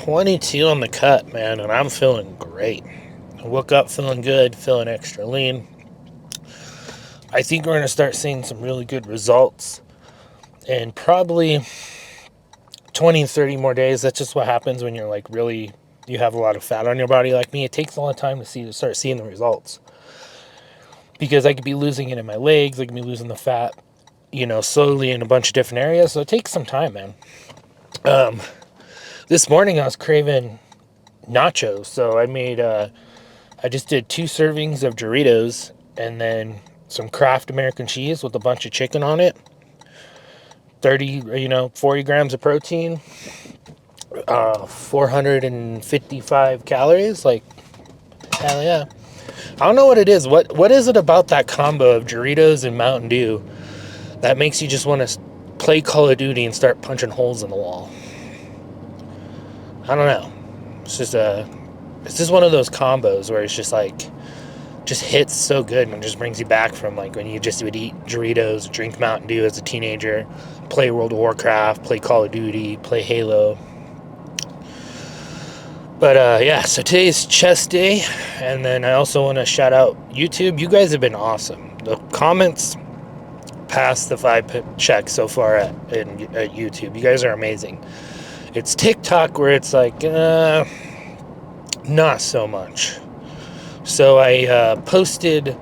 22 on the cut, man, and I'm feeling great. I woke up feeling good, feeling extra lean. I think we're going to start seeing some really good results in probably 20, 30 more days. That's just what happens when you're like really, you have a lot of fat on your body like me. It takes a long time to start seeing the results. Because I could be losing it in my legs, I could be losing the fat, slowly in a bunch of different areas. So it takes some time, man. This morning I was craving nachos, so I just did 2 servings of Doritos and then some Kraft American cheese with a bunch of chicken on it. 40 grams of protein, 455 calories. Like, hell yeah. I don't know what it is. What is it about that combo of Doritos and Mountain Dew that makes you just want to play Call of Duty and start punching holes in the wall? I don't know. It's just one of those combos where it's just hits so good and just brings you back from like when you just would eat Doritos, drink Mountain Dew as a teenager, play World of Warcraft, play Call of Duty, play Halo. But so today's chest day, and then I also want to shout out YouTube. You guys have been awesome. The comments past the 5 checks so far at YouTube. You guys are amazing. It's TikTok where it's like, not so much. So I posted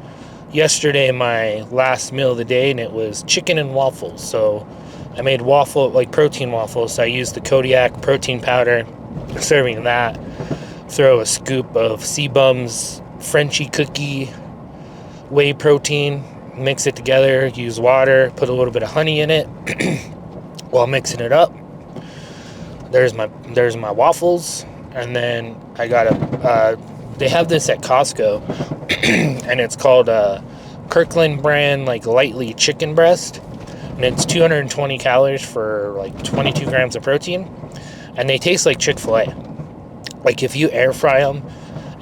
yesterday my last meal of the day, and it was chicken and waffles. So I made protein waffles. So I used the Kodiak protein powder, serving that. Throw a scoop of Seabum's Frenchie cookie whey protein, mix it together, use water, put a little bit of honey in it while mixing it up. There's my waffles, and then I got they have this at Costco, and it's called Kirkland brand, like lightly chicken breast, and it's 220 calories for like 22 grams of protein, and they taste like Chick-fil-A. Like if you air fry them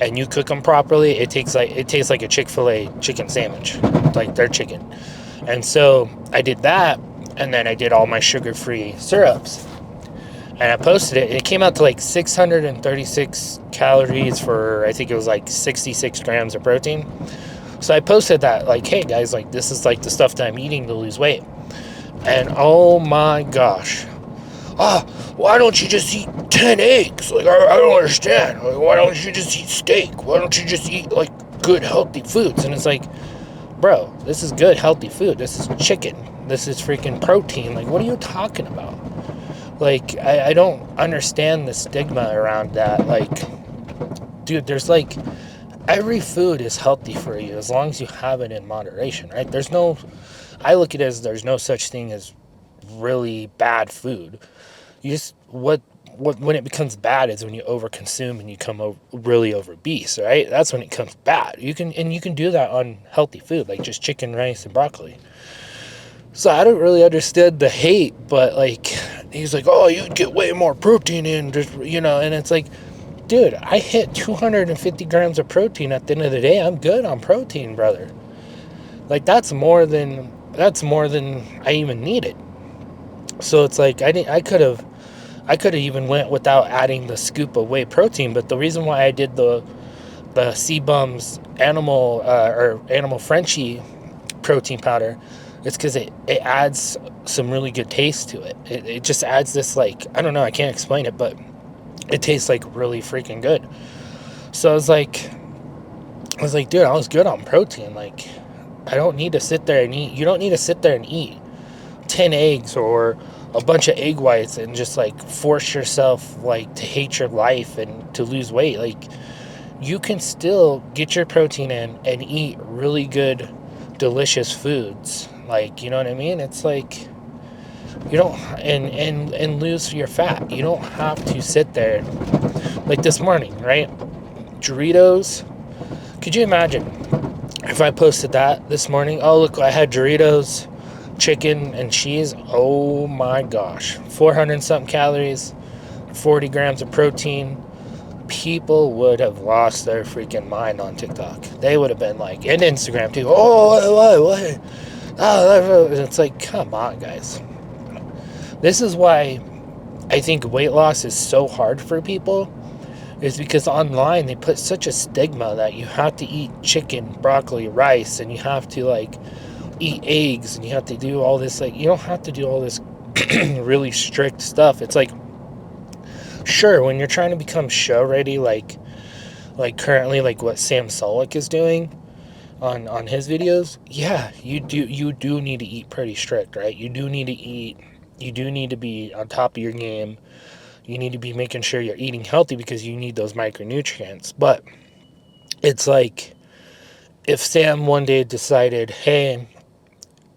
and you cook them properly, it tastes like a Chick-fil-A chicken sandwich, like their chicken. And so I did that, and then I did all my sugar-free syrups. And I posted it, and it came out to like 636 calories for, I think it was like 66 grams of protein. So I posted that, like, hey guys, like this is like the stuff that I'm eating to lose weight. And oh my gosh. Why don't you just eat 10 eggs? Like, I don't understand. Like, why don't you just eat steak? Why don't you just eat like good, healthy foods? And it's like, bro, this is good, healthy food. This is chicken. This is freaking protein. Like, what are you talking about? Like, I don't understand the stigma around that. Like, dude, there's like, every food is healthy for you as long as you have it in moderation, right? I look at it as there's no such thing as really bad food. You just, when it becomes bad is when you overconsume and you become really obese, right? That's when it becomes bad. You can do that on healthy food, like just chicken, rice, and broccoli. So I don't really understand the hate, but like, he's like, oh, you'd get way more protein in, just, and it's like, dude, I hit 250 grams of protein at the end of the day. I'm good on protein, brother. Like, that's more than I even needed. So it's like, I could have even went without adding the scoop of whey protein, but the reason why I did the Seabum's animal Frenchie protein powder, it's because it adds some really good taste to it. It just adds this, like, I don't know, I can't explain it, but it tastes like really freaking good. So I was like, dude, I was good on protein. Like, I don't need to sit there and eat. You don't need to sit there and eat 10 eggs or a bunch of egg whites and just like force yourself like to hate your life and to lose weight. Like, you can still get your protein in and eat really good, delicious foods. Like, you know what I mean? It's like, you don't, and lose your fat. You don't have to sit there. Like this morning, right? Doritos. Could you imagine if I posted that this morning? Oh, look, I had Doritos, chicken, and cheese. Oh my gosh. 400 something calories, 40 grams of protein. People would have lost their freaking mind on TikTok. They would have been like, and Instagram too. Oh, what? Oh, it's like, come on, guys. This is why I think weight loss is so hard for people is because online they put such a stigma that you have to eat chicken, broccoli, rice, and you have to like eat eggs, and you have to do all this. Like, you don't have to do all this really strict stuff. It's like, sure, when you're trying to become show ready, like currently, like what Sam Sulek is doing on his videos, yeah, you do need to eat pretty strict, right? You do need to eat. You do need to be on top of your game. You need to be making sure you're eating healthy because you need those micronutrients. But it's like, if Sam one day decided, hey,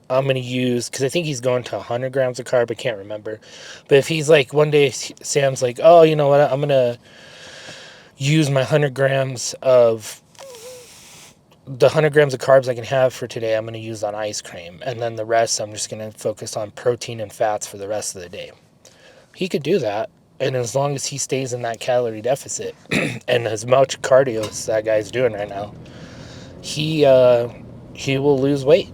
I'm going to use, because I think he's going to 100 grams of carb, I can't remember. But if he's like, one day Sam's like, oh, you know what, I'm going to use my 100 grams of, the 100 grams of carbs I can have for today, I'm going to use on ice cream. And then the rest, I'm just going to focus on protein and fats for the rest of the day. He could do that. And as long as he stays in that calorie deficit and as much cardio as that guy's doing right now, he will lose weight.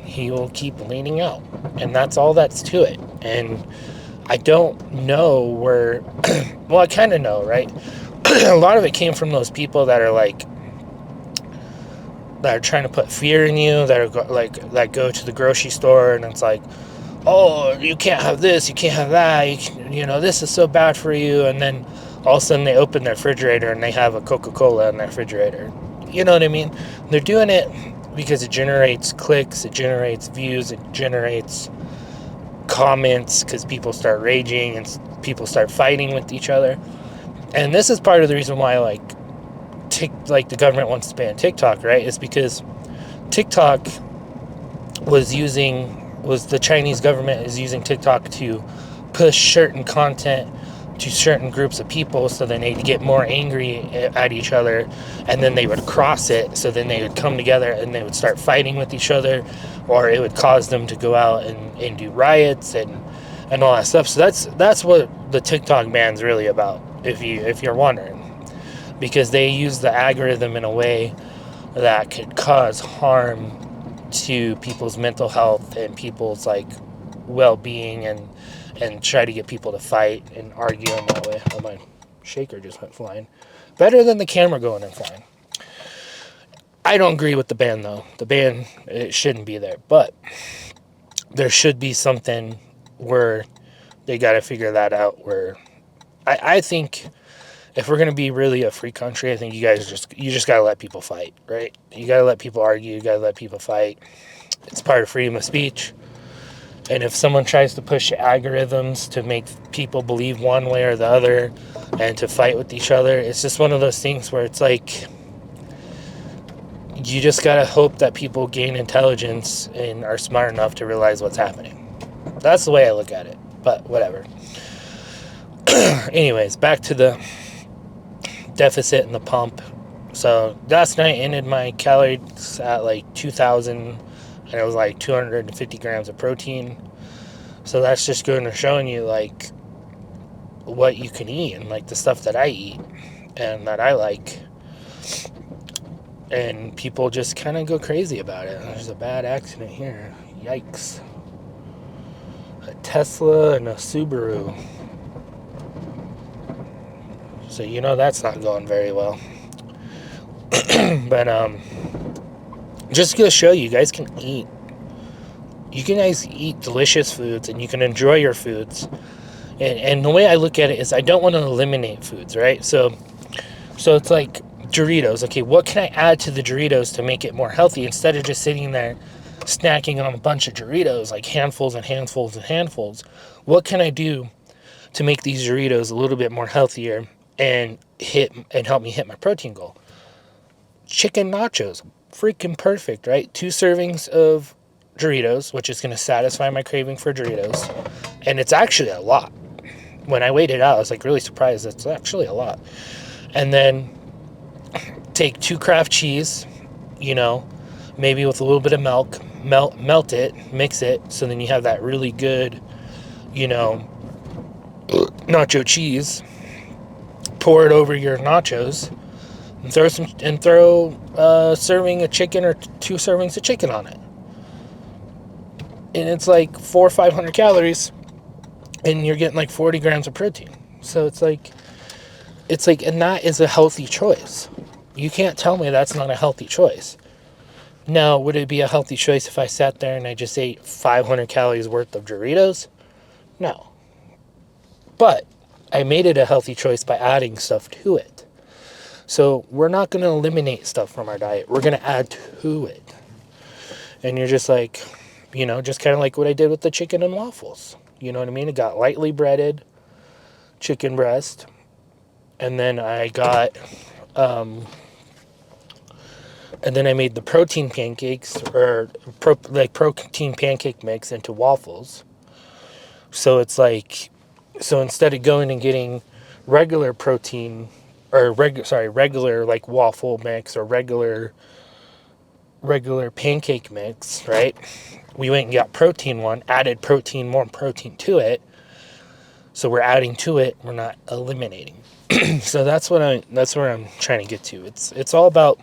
He will keep leaning out. And that's all that's to it. And I don't know where, well, I kind of know, right? A lot of it came from those people that are like, that are trying to put fear in you, that are like, that go to the grocery store and it's like, oh, you can't have this, you can't have that, you know, this is so bad for you. And then all of a sudden they open their refrigerator and they have a Coca-Cola in their refrigerator. You know what I mean? They're doing it because it generates clicks, it generates views, it generates comments because people start raging and people start fighting with each other. And this is part of the reason why, like the government wants to ban TikTok, right? It's because TikTok the Chinese government is using TikTok to push certain content to certain groups of people, so then they'd get more angry at each other, and then they would cross it, so then they would come together and they would start fighting with each other, or it would cause them to go out and do riots and all that stuff. So that's what the TikTok ban's really about, if you're wondering, because they use the algorithm in a way that could cause harm to people's mental health and people's like well-being, and try to get people to fight and argue in that way. Oh, my shaker just went flying. Better than the camera going and flying. I don't agree with the ban though. The ban, it shouldn't be there, but there should be something where they got to figure that out, where I think if we're going to be really a free country, I think you just got to let people fight, right? You got to let people argue. You got to let people fight. It's part of freedom of speech. And if someone tries to push algorithms to make people believe one way or the other and to fight with each other, it's just one of those things where it's like, you just got to hope that people gain intelligence and are smart enough to realize what's happening. That's the way I look at it, but whatever. Anyways, back to the deficit and the pump. So last night ended my calories at like 2,000, and it was like 250 grams of protein. So that's just going to showing you like what you can eat and like the stuff that I eat and that I like. And people just kind of go crazy about it. There's a bad accident here. Yikes. A Tesla and a Subaru. So you know that's not going very well. But just to show you guys can eat. You can guys eat delicious foods and you can enjoy your foods. And the way I look at it is I don't want to eliminate foods, right? So it's like Doritos. Okay, what can I add to the Doritos to make it more healthy instead of just sitting there snacking on a bunch of Doritos, like handfuls and handfuls and handfuls? What can I do to make these Doritos a little bit more healthier and help me hit my protein goal? Chicken nachos, freaking perfect, right? 2 servings of Doritos, which is going to satisfy my craving for Doritos, and it's actually a lot. When I weighed it out, I was like really surprised. It's actually a lot. And then take 2 Kraft cheese, you know, maybe with a little bit of milk, melt it, mix it, so then you have that really good, you know, nacho cheese. Pour it over your nachos, and throw a serving of chicken or 2 servings of chicken on it. And it's like 400 or 500 calories, and you're getting like 40 grams of protein. So and that is a healthy choice. You can't tell me that's not a healthy choice. Now, would it be a healthy choice if I sat there and I just ate 500 calories worth of Doritos? No. But I made it a healthy choice by adding stuff to it. So we're not going to eliminate stuff from our diet. We're going to add to it. And you're just like, just kind of like what I did with the chicken and waffles. You know what I mean? It got lightly breaded chicken breast. And then I got, and then I made the protein pancakes, or protein pancake mix into waffles. So it's like, so instead of going and getting regular protein, or regular like waffle mix or regular pancake mix, right? We went and got protein one, added more protein to it. So we're adding to it, we're not eliminating. So that's where I'm trying to get to. It's all about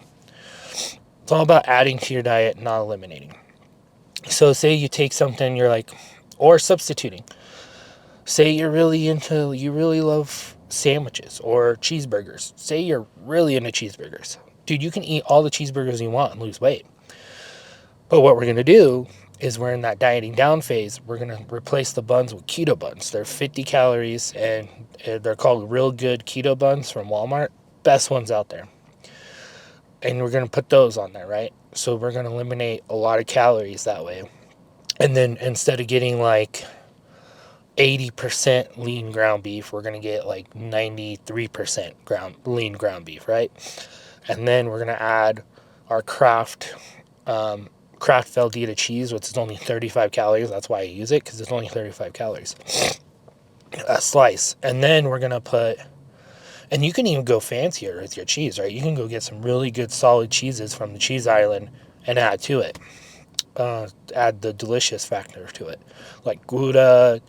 adding to your diet, not eliminating. So say you take something, you're like, or substituting. Say you really love sandwiches or cheeseburgers. Say you're really into cheeseburgers. Dude, you can eat all the cheeseburgers you want and lose weight. But what we're going to do is, we're in that dieting down phase. We're going to replace the buns with keto buns. They're 50 calories, and they're called Real Good Keto Buns from Walmart. Best ones out there. And we're going to put those on there, right? So we're going to eliminate a lot of calories that way. And then instead of getting like 80% lean ground beef, we're going to get like 93% lean ground beef, right? And then we're going to add our Kraft Velveeta cheese, which is only 35 calories. That's why I use it, because it's only 35 calories a slice. And then we're going to put, and you can even go fancier with your cheese, right? You can go get some really good solid cheeses from the cheese island and add to it. Add the delicious factor to it, like Gouda,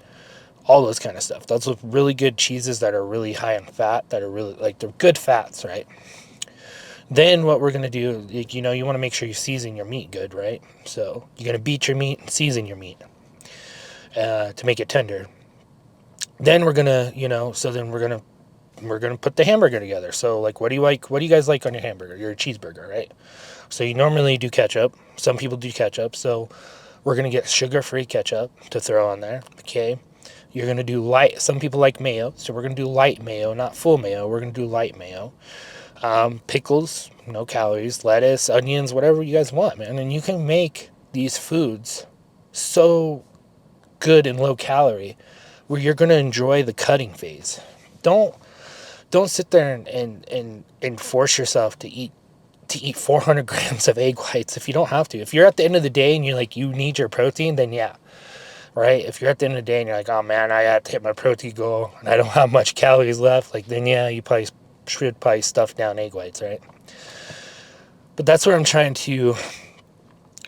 all those kind of stuff. Those are really good cheeses that are really high in fat, that are really, like, they're good fats, right? Then what we're going to do, you want to make sure you season your meat good, right? So you're going to beat your meat and season your meat to make it tender. Then we're going to, so then we're going to put the hamburger together. So like, what do you guys like on your hamburger? Your cheeseburger, right? So you normally do ketchup. Some people do ketchup. So we're going to get sugar-free ketchup to throw on there. Okay. You're going to do light. Some people like mayo. So we're going to do light mayo, not full mayo. We're going to do light mayo. Pickles, no calories, lettuce, onions, whatever you guys want, man. And you can make these foods so good and low calorie where you're going to enjoy the cutting phase. Don't sit there and force yourself to eat 400 grams of egg whites if you don't have to. If you're at the end of the day and you're like, you need your protein, then yeah, right? If you're at the end of the day and you're like, oh man, I had to hit my protein goal and I don't have much calories left, like, then yeah, you should stuff down egg whites, right? But that's where I'm trying to,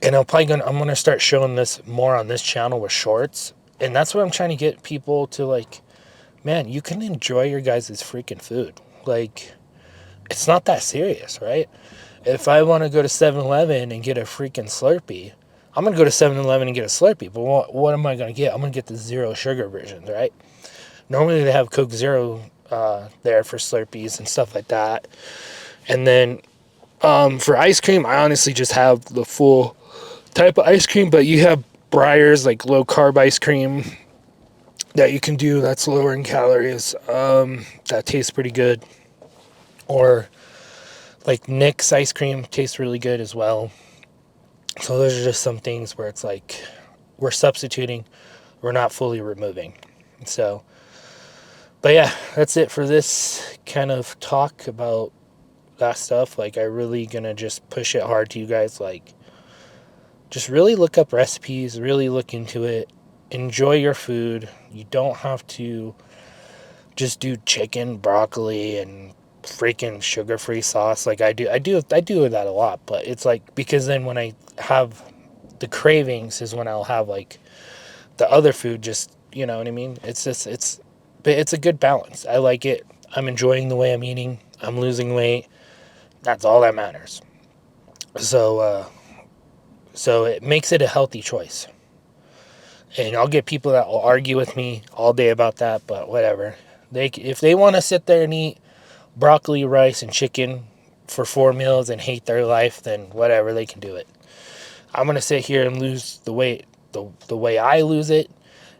and I'm going to start showing this more on this channel with shorts. And that's where I'm trying to get people to, like, man, you can enjoy your guys' freaking food. Like, it's not that serious, right? If I want to go to 7-Eleven and get a freaking Slurpee, I'm going to go to 7-Eleven and get a Slurpee. But what am I going to get? I'm going to get the zero sugar versions, right? Normally they have Coke Zero there for Slurpees and stuff like that. And then for ice cream, I honestly just have the full type of ice cream, but you have Breyers, like low carb ice cream that you can do that's lower in calories. That tastes pretty good. Or like Nick's ice cream tastes really good as well. So those are just some things where it's like we're substituting, we're not fully removing. So, but yeah, that's it for this kind of talk about that stuff. Like, I really gonna just push it hard to you guys. Like, just really look up recipes, really look into it, enjoy your food. You don't have to just do chicken, broccoli, and freaking sugar-free sauce like I do that a lot. But it's like, because then when I have the cravings is when I'll have like the other food, just, you know what I mean? But it's a good balance. I like it. I'm enjoying the way I'm eating. I'm losing weight. That's all that matters. So it makes it a healthy choice. And I'll get people that will argue with me all day about that, but whatever. If they want to sit there and eat broccoli, rice, and chicken for 4 meals and hate their life, then whatever, they can do it. I'm going to sit here and lose the weight the way I lose it.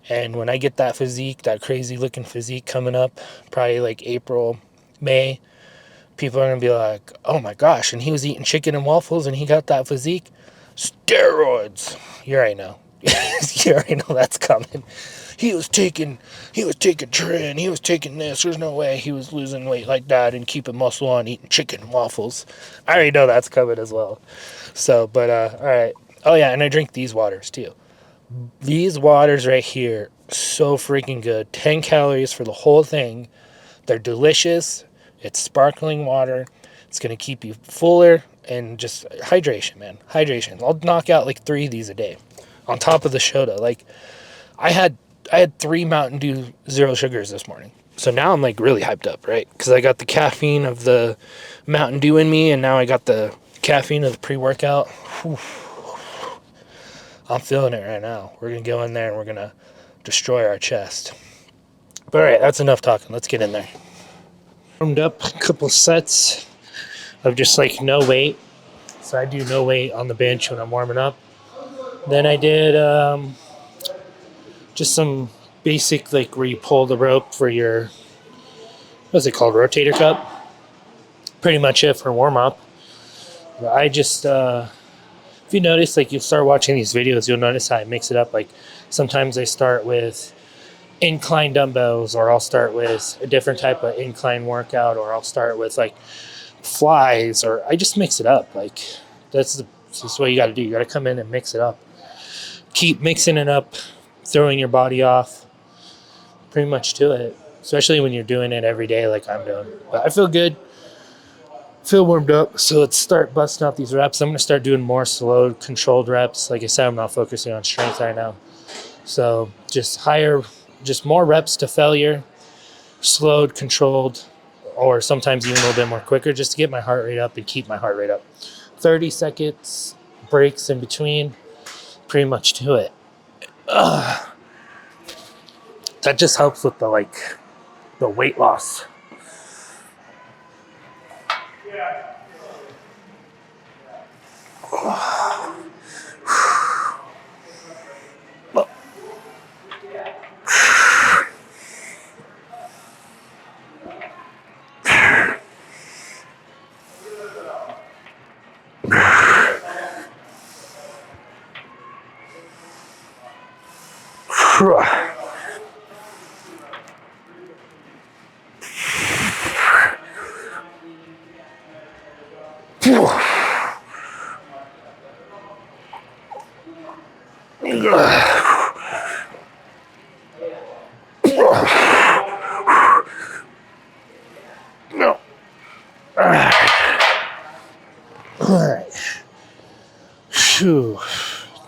And when I get that physique, that crazy looking physique coming up, probably like April, May, people are going to be like, oh my gosh, and he was eating chicken and waffles and he got that physique? Steroids. You already know. You already know that's coming. He was taking tren, he was taking this. There's no way he was losing weight like that and keeping muscle on eating chicken and waffles. I already know that's coming as well. So, but, all right. Oh, yeah, and I drink these waters, too. These waters right here, so freaking good. 10 calories for the whole thing. They're delicious. It's sparkling water. It's going to keep you fuller and just hydration, man. Hydration. I'll knock out like 3 of these a day on top of the Shota. Like, I had 3 Mountain Dew Zero Sugars this morning. So now I'm like really hyped up, right? Because I got the caffeine of the Mountain Dew in me, and now I got the caffeine of the pre-workout. Whew. I'm feeling it right now. We're going to go in there and we're going to destroy our chest. But all right, that's enough talking. Let's get in there. Warmed up a couple sets of just like no weight. So I do no weight on the bench when I'm warming up. Then I did just some basic, like where you pull the rope for your, what's it called, rotator cuff. Pretty much it for warm up. I just, if you notice, like you'll start watching these videos, you'll notice how I mix it up. Like sometimes I start with incline dumbbells, or I'll start with a different type of incline workout, or I'll start with like flies, or I just mix it up. Like that's what you got to do. You got to come in and mix it up. Keep mixing it up, throwing your body off. Pretty much to it, especially when you're doing it every day like I'm doing. But I feel good. Feel warmed up, so let's start busting out these reps. I'm going to start doing more slow, controlled reps. Like I said, I'm not focusing on strength right now. So just more reps to failure, slowed, controlled, or sometimes even a little bit more quicker, just to get my heart rate up and keep my heart rate up. 30 seconds, breaks in between, pretty much to it. That just helps with the weight loss.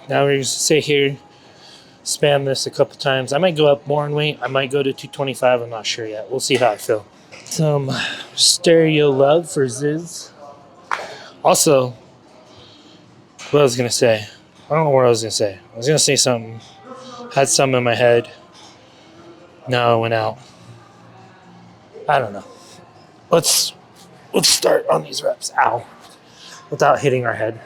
Now we're going to sit here, spam this a couple times. I might go up more in weight. I might go to 225. I'm not sure yet. We'll see how I feel. Some stereo love for Ziz. Also, what I was going to say. I don't know what I was going to say. I was going to say something. Had something in my head. Now it went out. I don't know. Let's start on these reps. Ow. Without hitting our head.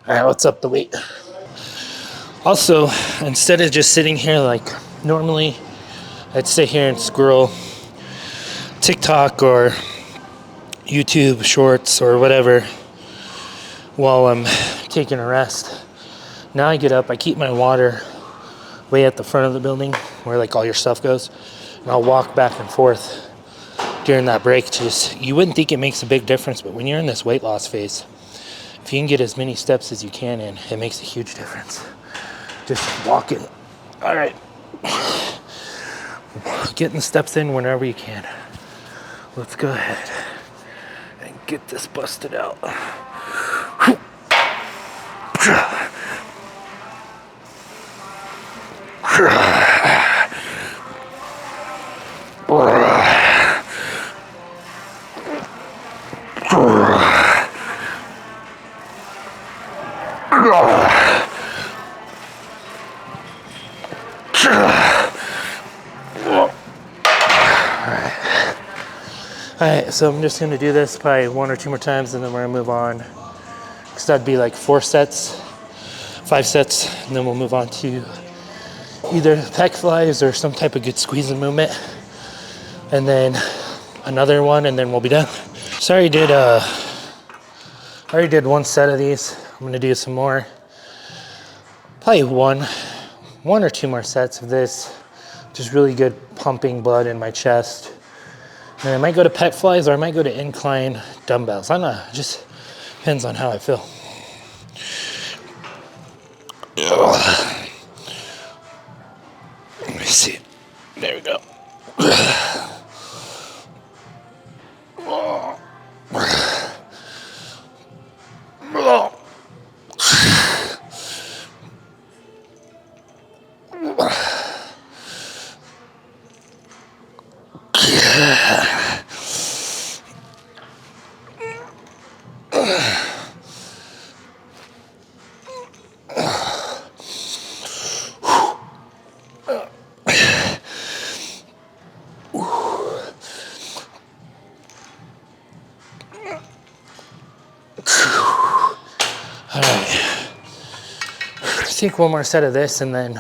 All right, let's up the weight. Also, instead of just sitting here like normally, I'd sit here and scroll TikTok or YouTube shorts or whatever while I'm taking a rest. Now I get up, I keep my water way at the front of the building where like all your stuff goes, and I'll walk back and forth during that break. Just, you wouldn't think it makes a big difference, but when you're in this weight loss phase, if you can get as many steps as you can in, it makes a huge difference. Just walking. All right. Getting the steps in whenever you can. Let's go ahead and get this busted out. Alright, so I'm just gonna do this probably 1 or 2 more times and then we're gonna move on. Because that'd be like 4 sets, 5 sets, and then we'll move on to either pec flies or some type of good squeezing movement. And then another one and then we'll be done. So I already did 1 set of these. I'm gonna do some more. Probably one or 2 more sets of this. Just really good pumping blood in my chest. And I might go to pec flies or I might go to incline dumbbells. I don't know, it just depends on how I feel. Let me see. There we go. Take 1 more set of this and then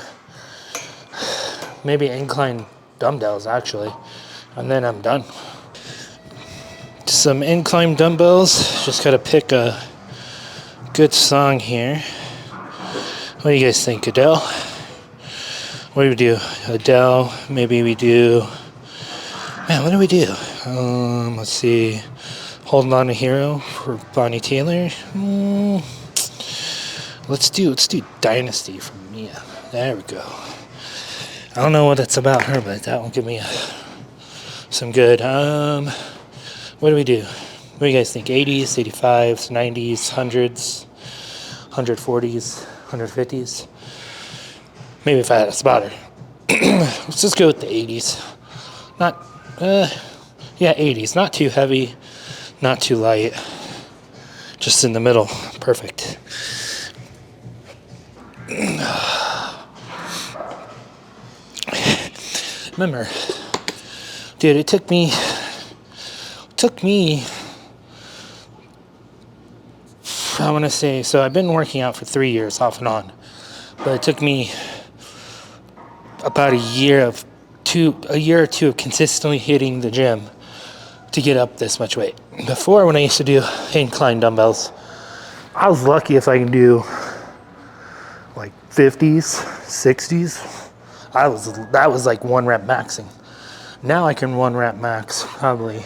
maybe incline dumbbells actually, and then I'm done. Some incline dumbbells. Just gotta pick a good song here. What do you guys think, Adele? What do we do? Adele, maybe we do, man, what do we do? Let's see, Holding On to Hero for Bonnie Tyler. Let's do Dynasty from Mia. There we go. I don't know what it's about her, but that will give me some good. What do we do? What do you guys think? 80s, 85s, 90s, 100s, 140s, 150s? Maybe if I had a spotter. Let's just go with the 80s. Not, yeah, 80s. Not too heavy, not too light. Just in the middle. Perfect. Remember, dude, it took me I want to say, so I've been working out for 3 years off and on, but it took me about a year or two of consistently hitting the gym to get up this much weight. Before, when I used to do incline dumbbells, I was lucky if I can do like 50s, 60s. That was like 1 rep maxing. Now I can 1 rep max probably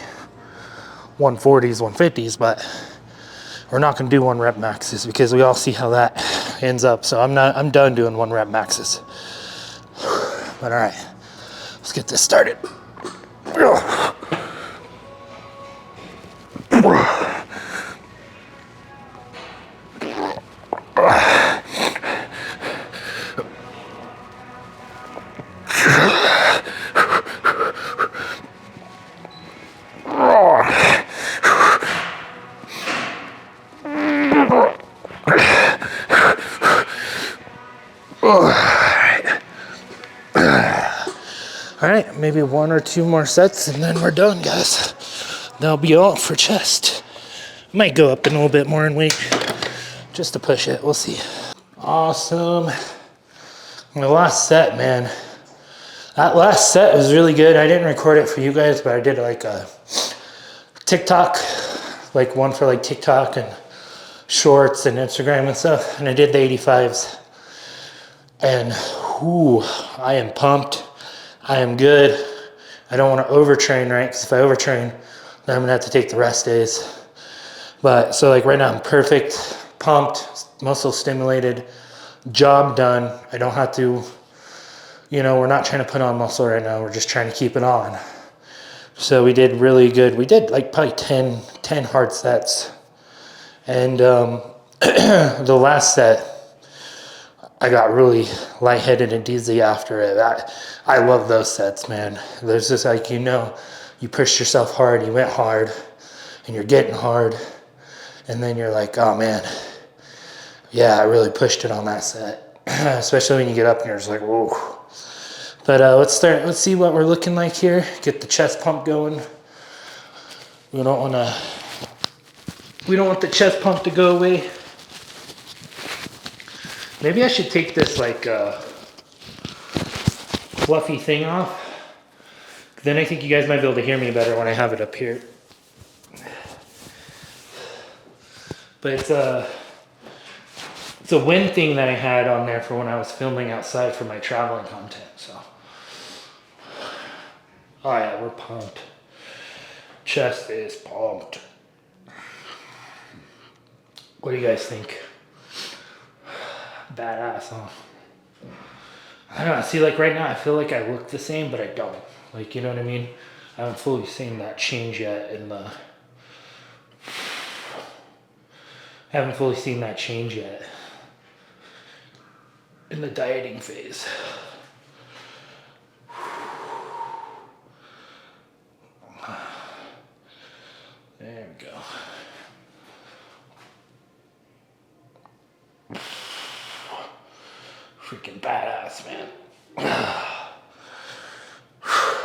140s, 150s, but we're not gonna do 1 rep maxes because we all see how that ends up. So I'm done doing 1 rep maxes. But all right, let's get this started. All right, maybe 1 or 2 more sets and then we're done, guys. That'll be all for chest. Might go up a little bit more in weight just to push it. We'll see. Awesome. My last set, man. That last set was really good. I didn't record it for you guys, but I did like a TikTok, like one for like TikTok and shorts and Instagram and stuff. And I did the 85s. And whoo, I am pumped. I am good. I don't want to overtrain, right? Because if I overtrain, then I'm gonna have to take the rest days. But so like right now I'm perfect. pumped, muscle stimulated, job done. I don't have to, we're not trying to put on muscle right now. We're just trying to keep it on. So we did really good. We did like probably 10 hard sets. And the last set, I got really lightheaded and dizzy after it. I love those sets, man. There's just like, you pushed yourself hard, you went hard, and you're getting hard. And then you're like, oh man, yeah, I really pushed it on that set. Especially when you get up and you're just like, whoa. But let's see what we're looking like here. Get the chest pump going. We don't want the chest pump to go away. Maybe I should take this like fluffy thing off. Then I think you guys might be able to hear me better when I have it up here. But it's a wind thing that I had on there for when I was filming outside for my traveling content. So, oh yeah, we're pumped. Chest is pumped. What do you guys think? Badass, huh? I don't know. See, like right now, I feel like I look the same, but I don't. Like, you know what I mean? I haven't fully seen that change yet in the. In the dieting phase. There we go. Freaking badass, man.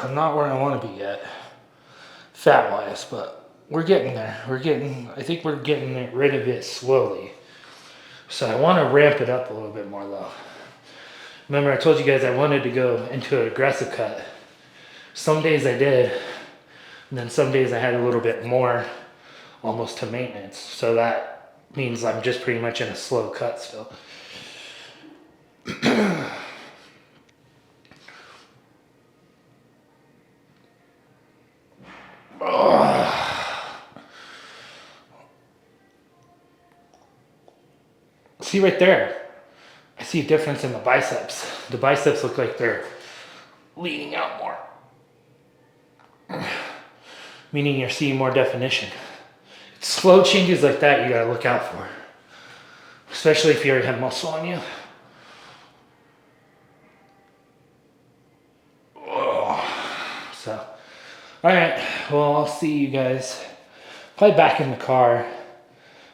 I'm not where I want to be yet, fat-wise, but we're getting there. I think we're getting rid of it slowly. So I want to ramp it up a little bit more, though. Remember, I told you guys I wanted to go into an aggressive cut. Some days I did, and then some days I had a little bit more, almost to maintenance. So that means I'm just pretty much in a slow cut still. See right there, I see a difference in the biceps. The biceps look like they're leaning out more, meaning you're seeing more definition. It's slow changes like that you gotta look out for, especially if you already have muscle on you. So, all right, well, I'll see you guys probably back in the car.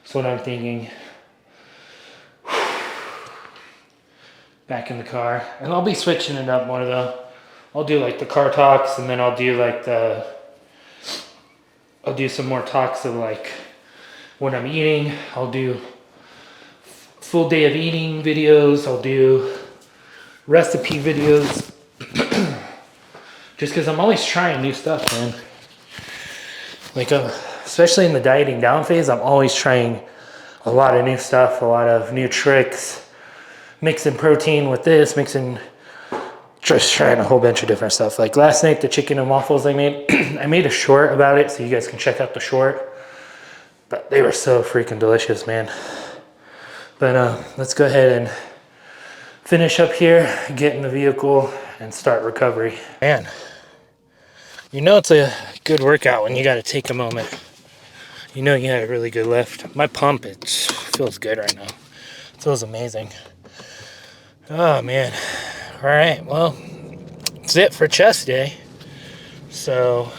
That's what I'm thinking. Back in the car, and I'll be switching it up more though. I'll do like the car talks, and then I'll do some more talks of like when I'm eating. I'll do full day of eating videos. I'll do recipe videos. Just because I'm always trying new stuff, man. Like, especially in the dieting down phase, I'm always trying a lot of new stuff, a lot of new tricks. Mixing protein with this, just trying a whole bunch of different stuff. Like last night, the chicken and waffles I made, I made a short about it, so you guys can check out the short. But they were so freaking delicious, man. But let's go ahead and finish up here, get in the vehicle, and start recovery. Man, it's a good workout when you got to take a moment. You had a really good lift. My pump, it feels good right now. It feels amazing. Oh, man. All right, well, that's it for chest day. So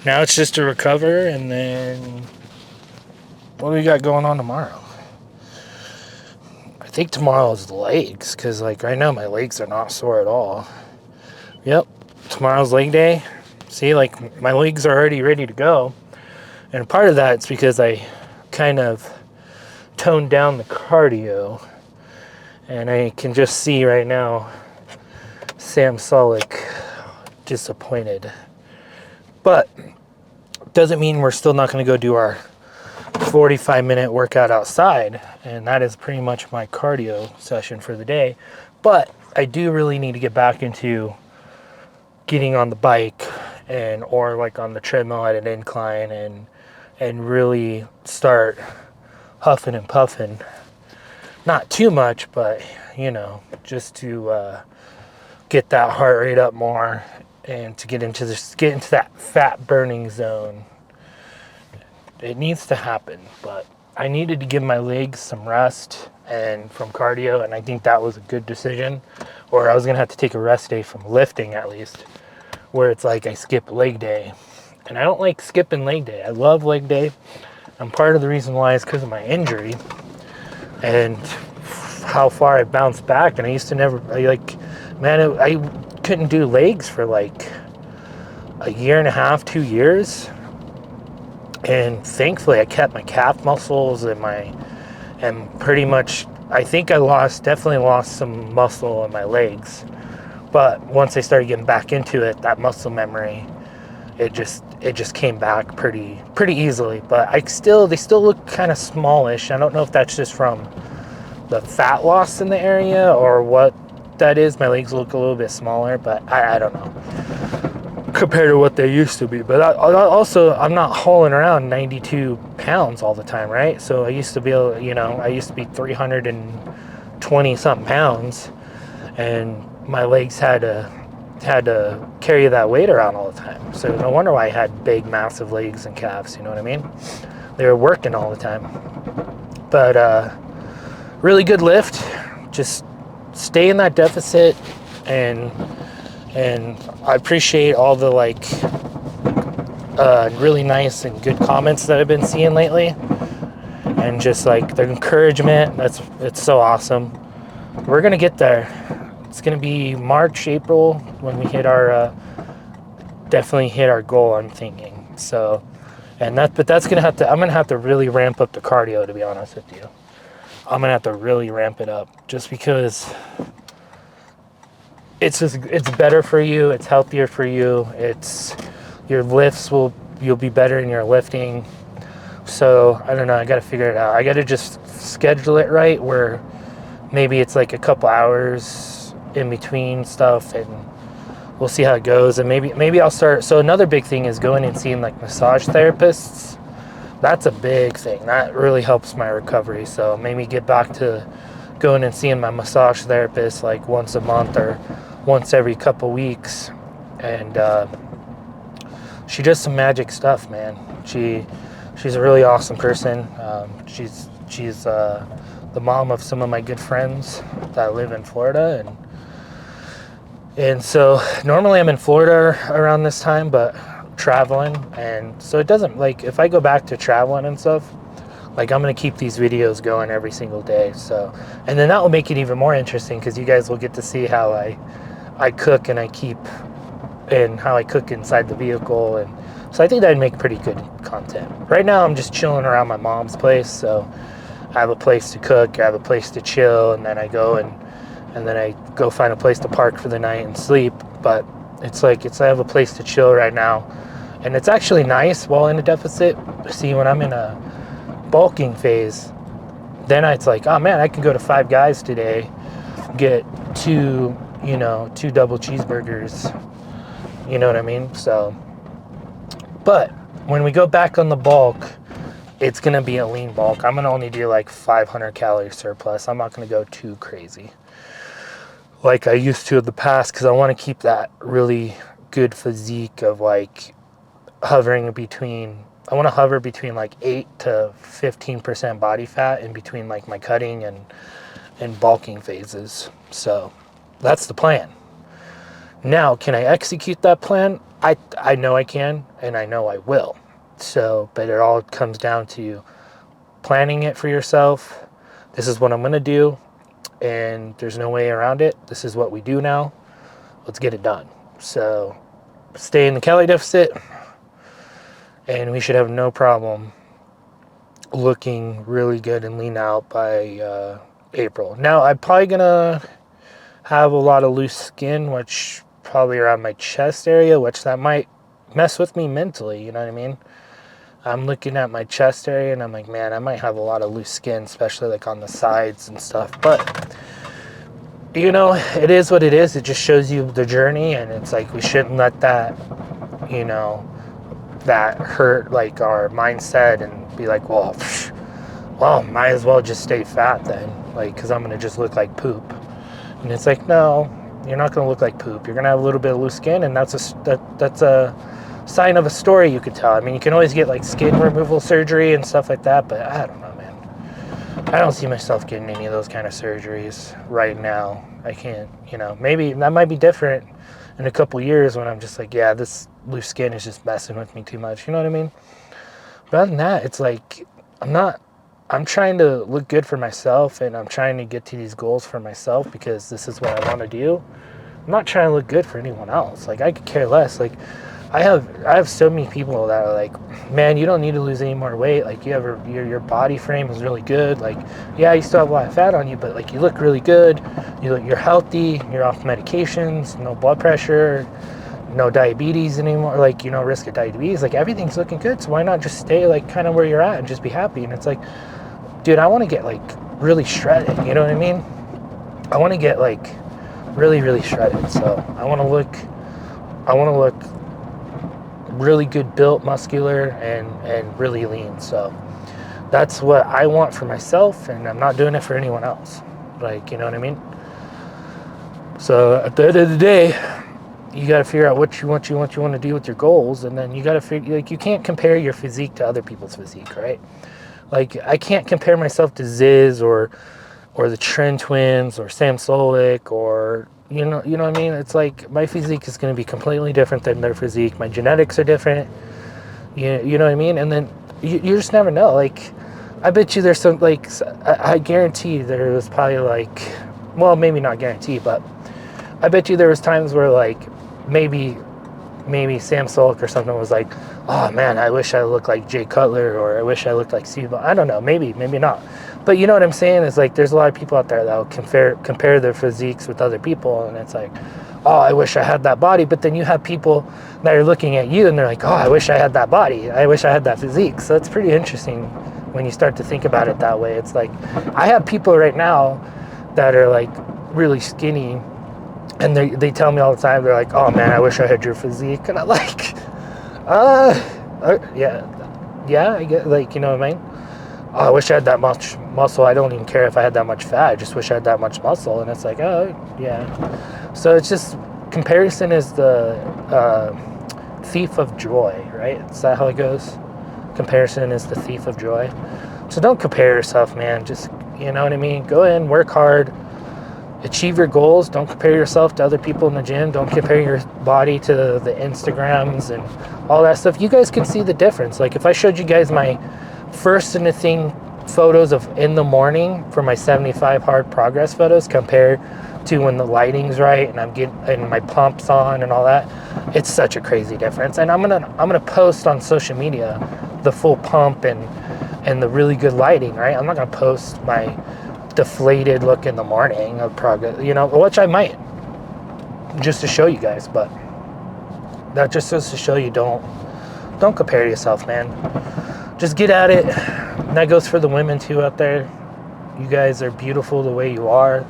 now it's just to recover, and then what do we got going on tomorrow? I think tomorrow is legs, because like right now my legs are not sore at all. Yep, tomorrow's leg day. See, like my legs are already ready to go. And part of that is because I kind of toned down the cardio. And I can just see right now Sam Solik disappointed. But doesn't mean we're still not going to go do our 45-minute workout outside. And that is pretty much my cardio session for the day. But I do really need to get back into getting on the bike or like on the treadmill at an incline and really start huffing and puffing. Not too much, but, just to get that heart rate up more and to get into that fat burning zone. It needs to happen, but I needed to give my legs some rest and from cardio, and I think that was a good decision. Or I was gonna have to take a rest day from lifting at least, where it's like I skip leg day. And I don't like skipping leg day. I love leg day. And part of the reason why is because of my injury and how far I bounced back. And I used to I couldn't do legs for like a year and a half, 2 years. And thankfully I kept my calf muscles and pretty much, I think I definitely lost some muscle in my legs. But once I started getting back into it, that muscle memory, it just came back pretty easily. But they still look kind of smallish. I don't know if that's just from the fat loss in the area or what that is. My legs look a little bit smaller, but I don't know compared to what they used to be. But I'm not hauling around 92 pounds all the time, right? So I used to be I used to be 320 something pounds, and my legs had to carry that weight around all the time. So no wonder why I had big, massive legs and calves, you know what I mean? They were working all the time. But really good lift. Just stay in that deficit, and I appreciate all the really nice and good comments that I've been seeing lately, and just like the encouragement. It's so awesome. We're gonna get there. It's gonna be March, April when we definitely hit our goal, I'm thinking. So, but I'm gonna have to really ramp up the cardio, to be honest with you. I'm gonna have to really ramp it up, just because it's better for you, it's healthier for you, you'll be better in your lifting. So I don't know, I gotta figure it out. I gotta just schedule it right, where maybe it's like a couple hours in between stuff, and we'll see how it goes. And maybe I'll start. So another big thing is going and seeing like massage therapists. That's a big thing. That really helps my recovery. So maybe get back to going and seeing my massage therapist like once a month or once every couple weeks. And she does some magic stuff, man. She's a really awesome person. She's the mom of some of my good friends that live in Florida, and so normally I'm in Florida around this time, but traveling, and so it doesn't, like, if I go back to traveling and stuff, like, I'm gonna keep these videos going every single day. So, and then that will make it even more interesting, because you guys will get to see how I cook and how I cook inside the vehicle. And so I think that'd make pretty good content. Right now I'm just chilling around my mom's place, so I have a place to cook, I have a place to chill, and then I go and then I go find a place to park for the night and sleep. But I have a place to chill right now, and it's actually nice while in a deficit. See, when I'm in a bulking phase, then it's like, oh man, I can go to Five Guys today, get two double cheeseburgers, you know what I mean? So, but when we go back on the bulk, it's gonna be a lean bulk. I'm gonna only do like 500 calorie surplus. I'm not gonna go too crazy like I used to in the past, because I want to keep that really good physique of like I want to hover between like 8 to 15% body fat in between like my cutting and bulking phases. So that's the plan. Now, can I execute that plan? I know I can, and I know I will. So, but it all comes down to planning it for yourself. This is what I'm going to do, and there's no way around it. This is what we do now. Let's get it done. So stay in the calorie deficit, and we should have no problem looking really good and lean out by April. Now, I'm probably going to have a lot of loose skin, which probably around my chest area, which that might mess with me mentally, you know what I mean? I'm looking at my chest area and I'm like, man, I might have a lot of loose skin, especially like on the sides and stuff. But, it is what it is. It just shows you the journey, and it's like we shouldn't let that, that hurt like our mindset and be like, well, well, might as well just stay fat then, like, because I'm going to just look like poop. And it's like, no, you're not going to look like poop. You're going to have a little bit of loose skin, and that's a sign of a story you could tell. I mean, you can always get like skin removal surgery and stuff like that, but I don't know, man. I don't see myself getting any of those kind of surgeries right now. I can't, you know, maybe that might be different in a couple years when I'm just like, yeah, this loose skin is just messing with me too much. You know what I mean? But other than that, it's like, I'm trying to look good for myself, and I'm trying to get to these goals for myself because this is what I want to do. I'm not trying to look good for anyone else. Like, I could care less. Like, I have so many people that are like, man, you don't need to lose any more weight. Like, your body frame is really good. Like, yeah, you still have a lot of fat on you, but like, you look really good. You're healthy. You're off medications. No blood pressure. No diabetes anymore. Like, you know, risk of diabetes. Like, everything's looking good. So why not just stay like kind of where you're at and just be happy? And it's like, dude, I want to get like really shredded. You know what I mean? I want to get like really, really shredded. So I want to look really good built, muscular, and really lean. So that's what I want for myself, and I'm not doing it for anyone else. Like, you know what I mean? So at the end of the day, you got to figure out what you want to do with your goals, and then you got to figure, like, you can't compare your physique to other people's physique, right? Like, I can't compare myself to Ziz or the Tren Twins or Sam Solik or you know what I mean? It's like my physique is going to be completely different than their physique. My genetics are different. You know what I mean? And then you just never know. Like, I bet you there's some, like, I guarantee there was probably like, well, maybe not guarantee, but I bet you there was times where like maybe Sam Solik or something was like, oh man, I wish I looked like Jay Cutler, or I wish I looked like Steve. I don't know, maybe not. But you know what I'm saying? Is like, there's a lot of people out there that will compare their physiques with other people, and it's like, oh, I wish I had that body. But then you have people that are looking at you and they're like, oh, I wish I had that body. I wish I had that physique. So it's pretty interesting when you start to think about it that way. It's like, I have people right now that are like really skinny, and they tell me all the time, they're like, oh man, I wish I had your physique. And I'm like, yeah, I get, like, you know what I mean? Oh, I wish I had that much muscle. I don't even care if I had that much fat. I just wish I had that much muscle. And it's like, oh, yeah. So it's just, comparison is the thief of joy, right? Is that how it goes? Comparison is the thief of joy. So don't compare yourself, man. Just, you know what I mean? Go in, work hard, achieve your goals. Don't compare yourself to other people in the gym. Don't compare your body to the Instagrams and all that stuff. You guys can see the difference. Like, if I showed you guys my first in the thing photos of in the morning for my 75 hard progress photos compared to when the lighting's right and I'm getting and my pumps on and all that, it's such a crazy difference. And I'm gonna post on social media the full pump and the really good lighting, right? I'm not gonna post my deflated look in the morning of progress, you know, which I might, just to show you guys. But that just goes to show you, don't compare yourself, man. Just get at it. And that goes for the women too out there. You guys are beautiful the way you are.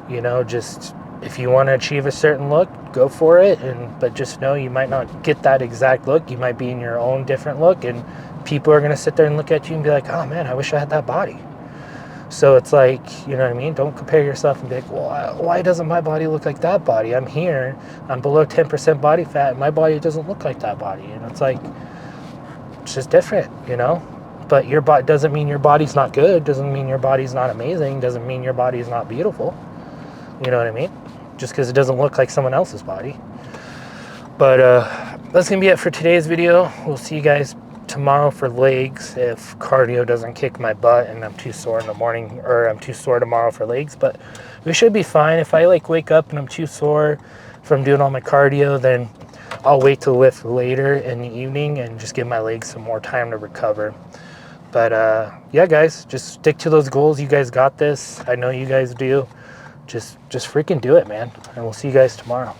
You know, just if you want to achieve a certain look, go for it. But just know you might not get that exact look. You might be in your own different look, and people are going to sit there and look at you and be like, oh man, I wish I had that body. So it's like, you know what I mean? Don't compare yourself and be like, well, why doesn't my body look like that body? I'm here, I'm below 10% body fat, and my body doesn't look like that body. And it's like, it's just different, you know? But your body doesn't mean your body's not good, doesn't mean your body's not amazing, doesn't mean your body is not beautiful. You know what I mean? Just because it doesn't look like someone else's body. But that's going to be it for today's video. We'll see you guys tomorrow for legs if cardio doesn't kick my butt and I'm too sore in the morning, or I'm too sore tomorrow for legs. But we should be fine. If I like wake up and I'm too sore from doing all my cardio, then I'll wait to lift later in the evening and just give my legs some more time to recover. But yeah, guys, just stick to those goals. You guys got this. I know you guys do. Just freaking do it, man. And we'll see you guys tomorrow.